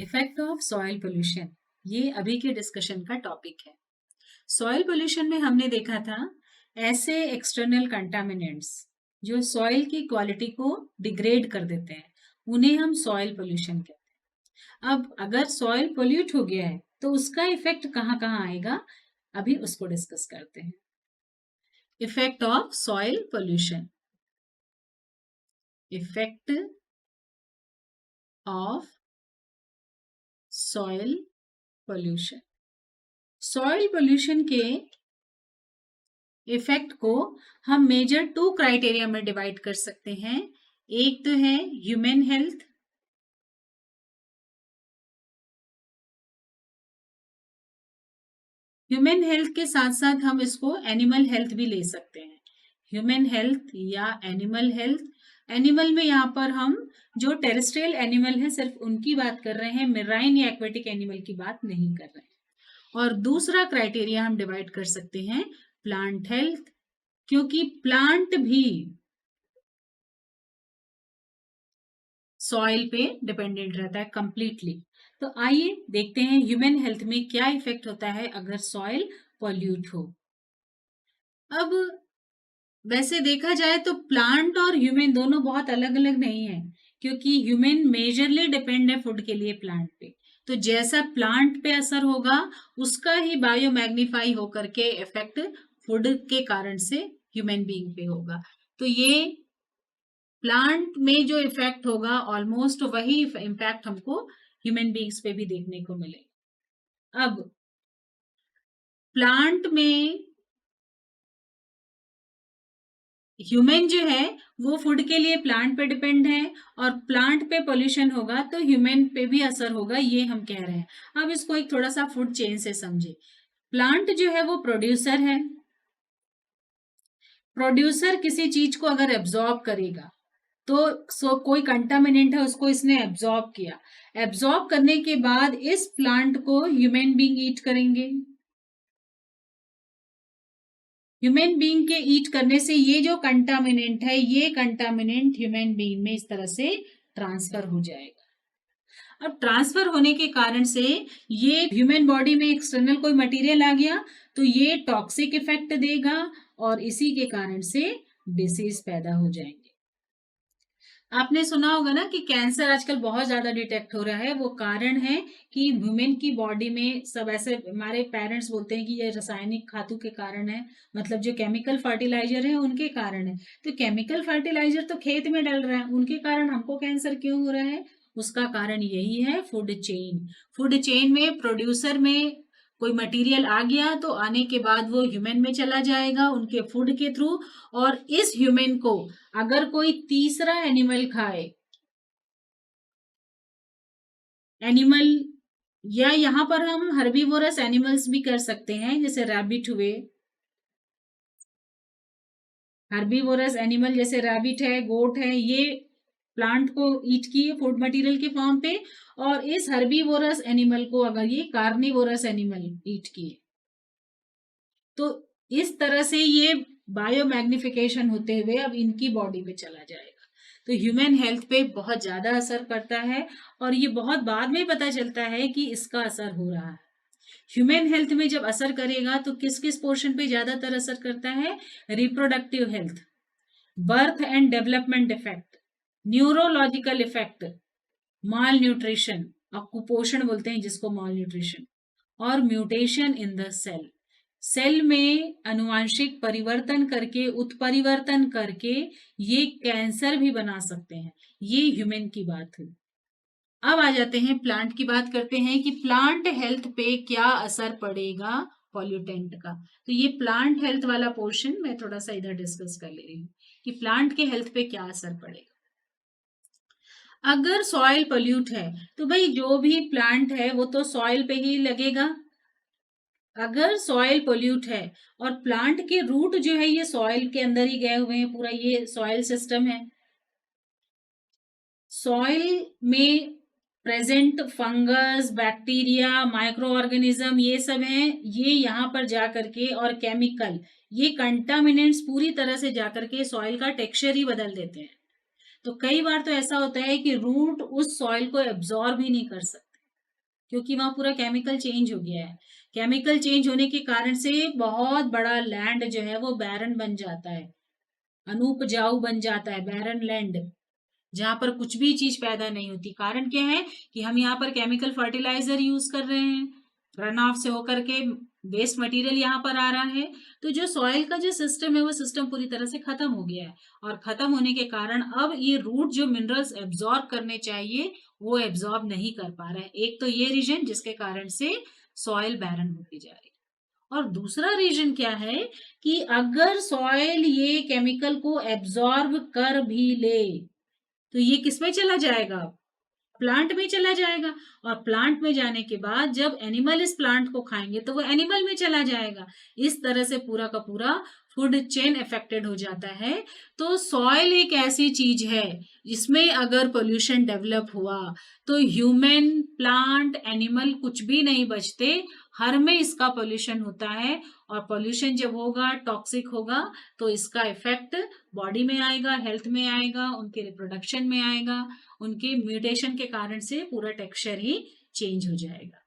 Effect of soil pollution, ये अभी के डिस्कशन का टॉपिक है। सॉइल पोल्यूशन में हमने देखा था ऐसे एक्सटर्नल कंटामिनेंट्स जो सॉइल की क्वालिटी को डिग्रेड कर देते हैं, उन्हें हम सॉइल पोल्यूशन कहते हैं। अब अगर सॉइल पोल्यूट हो गया है तो उसका इफेक्ट कहाँ कहाँ आएगा, अभी उसको डिस्कस करते हैं। Effect of soil pollution, effect of soil pollution. Soil pollution के इफेक्ट को हम मेजर 2 क्राइटेरिया में डिवाइड कर सकते हैं। एक तो है ह्यूमन हेल्थ, ह्यूमन हेल्थ के साथ साथ हम इसको एनिमल हेल्थ भी ले सकते हैं। ह्यूमन हेल्थ या एनिमल हेल्थ। एनिमल में यहाँ पर हम जो टेरेस्ट्रियल एनिमल है सिर्फ उनकी बात कर रहे हैं, मेराइन या एक्वेटिक एनिमल की बात नहीं कर रहे हैं। और दूसरा क्राइटेरिया हम डिवाइड कर सकते हैं प्लांट हेल्थ, क्योंकि प्लांट भी सॉइल पे डिपेंडेंट रहता है कंप्लीटली। तो आइए देखते हैं ह्यूमन हेल्थ में क्या इफेक्ट होता है अगर सॉइल पॉल्यूट हो। अब वैसे देखा जाए तो प्लांट और ह्यूमन दोनों बहुत अलग अलग नहीं है, क्योंकि ह्यूमन मेजरली डिपेंड है फूड के लिए प्लांट पे। तो जैसा प्लांट पे असर होगा उसका ही बायो मैग्नीफाई होकर के इफेक्ट फूड के कारण से ह्यूमन बीइंग पे होगा। तो ये प्लांट में जो इफेक्ट होगा ऑलमोस्ट वही इम्पैक्ट हमको ह्यूमन बीइंग्स पे भी देखने को मिले। अब प्लांट में ह्यूमन जो है वो फूड के लिए प्लांट पे डिपेंड है, और प्लांट पे पोल्यूशन होगा तो ह्यूमन पे भी असर होगा, ये हम कह रहे हैं। अब इसको एक थोड़ा सा फूड चेन से समझे। प्लांट जो है वो प्रोड्यूसर है। प्रोड्यूसर किसी चीज को अगर एब्जॉर्ब करेगा तो कोई कंटामिनेंट है उसको इसने एब्जॉर्ब किया। एब्जॉर्ब करने के बाद इस प्लांट को ह्यूमन बीइंग ईट करेंगे। ह्यूमन बीइंग के ईट करने से ये जो कंटामिनेंट है ये कंटामिनेंट ह्यूमन बीइंग में इस तरह से ट्रांसफर हो जाएगा। अब ट्रांसफर होने के कारण से ये ह्यूमन बॉडी में एक्सटर्नल कोई मटेरियल आ गया तो ये टॉक्सिक इफेक्ट देगा और इसी के कारण से डिसीज पैदा हो जाएंगे। आपने सुना होगा ना कि कैंसर आजकल बहुत ज्यादा डिटेक्ट हो रहा है। वो कारण है कि ह्यूमन की बॉडी में सब ऐसे, हमारे पेरेंट्स बोलते हैं कि ये रासायनिक खातों के कारण है, मतलब जो केमिकल फर्टिलाइजर है उनके कारण है। तो केमिकल फर्टिलाइजर तो खेत में डल रहा है, उनके कारण हमको कैंसर क्यों हो रहा है? उसका कारण यही है फूड चेन। फूड चेन में प्रोड्यूसर में कोई मटेरियल आ गया तो आने के बाद वो ह्यूमन में चला जाएगा उनके फूड के थ्रू, और इस ह्यूमन को अगर कोई तीसरा एनिमल खाए, एनिमल, या यहाँ पर हम हर्बीवोरस एनिमल्स भी कर सकते हैं, जैसे रैबिट हुए। हर्बीवोरस एनिमल जैसे रैबिट है, गोट है, ये प्लांट को ईट किए फूड मटेरियल के फॉर्म पे, और इस हर्बीवोरस एनिमल को अगर ये कार्निवोरस एनिमल ईट किए तो इस तरह से ये बायो मैग्निफिकेशन होते हुए अब इनकी बॉडी पे चला जाएगा। तो ह्यूमन हेल्थ पे बहुत ज्यादा असर करता है, और ये बहुत बाद में पता चलता है कि इसका असर हो रहा है। ह्यूमन हेल्थ में जब असर करेगा तो किस किस पोर्शन पे ज्यादातर असर करता है? Reproductive health, birth and development effect, neurological effect, malnutrition, और कुपोषण बोलते हैं जिसको माल न्यूट्रिशन, और mutation in the cell. Cell में अनुवांशिक परिवर्तन करके, उत्परिवर्तन करके ये कैंसर भी बना सकते हैं। ये ह्यूमन की बात हुई। अब आ जाते हैं प्लांट की बात करते हैं कि प्लांट हेल्थ पे क्या असर पड़ेगा पॉल्यूटेंट का। तो ये प्लांट हेल्थ वाला पोर्शन मैं थोड़ा सा इधर डिस्कस कर ले रही हूँ कि प्लांट के हेल्थ पे क्या असर पड़ेगा। अगर सॉइल पोल्यूट है तो भाई जो भी प्लांट है वो तो सॉइल पे ही लगेगा। अगर सॉइल पोल्यूट है और प्लांट के रूट जो है ये सॉइल के अंदर ही गए हुए हैं, पूरा ये सॉइल सिस्टम है, सॉइल में present fungus, bacteria, micro organism, ये सब हैं, ये यहाँ पर जाकर के, और केमिकल, ये कंटामिनेंट्स पूरी तरह से जाकर के सॉइल का टेक्सचर ही बदल देते हैं। तो कई बार तो ऐसा होता है कि रूट उस सॉइल को एब्जॉर्ब ही नहीं कर सकते। क्योंकि वहां पूरा केमिकल चेंज हो गया है। केमिकल चेंज होने के कारण से बहुत बड़ा लैंड जो है वो बैरन बन जाता है, अनुपजाऊ बन जाता है, बैरन लैंड, जहां पर कुछ भी चीज पैदा नहीं होती। कारण क्या है कि हम यहाँ पर केमिकल फर्टिलाइजर यूज कर रहे हैं, रन ऑफ से होकर के वेस्ट मटेरियल यहाँ पर आ रहा है। तो जो सॉइल का जो सिस्टम है वो सिस्टम पूरी तरह से खत्म हो गया है, और खत्म होने के कारण अब ये रूट जो मिनरल्स एब्जॉर्ब करने चाहिए वो एब्जॉर्ब नहीं कर पा रहा है। एक तो ये रीजन जिसके कारण से सॉइल बैरन होती जा रही है, और दूसरा रीजन क्या है कि अगर सॉइल ये केमिकल को एब्जॉर्ब कर भी ले तो ये किसमें चला जाएगा, प्लांट में चला जाएगा, और प्लांट में जाने के बाद जब एनिमल इस प्लांट को खाएंगे तो वो एनिमल में चला जाएगा। इस तरह से पूरा का पूरा फूड चेन अफेक्टेड हो जाता है। तो सॉइल एक ऐसी चीज है जिसमें अगर पोल्यूशन डेवलप हुआ तो ह्यूमन, प्लांट, एनिमल कुछ भी नहीं बचते, हर में इसका पोल्यूशन होता है। और पोल्यूशन जब होगा, टॉक्सिक होगा, तो इसका इफेक्ट बॉडी में आएगा, हेल्थ में आएगा, उनके रिप्रोडक्शन में आएगा, उनके म्यूटेशन के कारण से पूरा टेक्सचर ही चेंज हो जाएगा।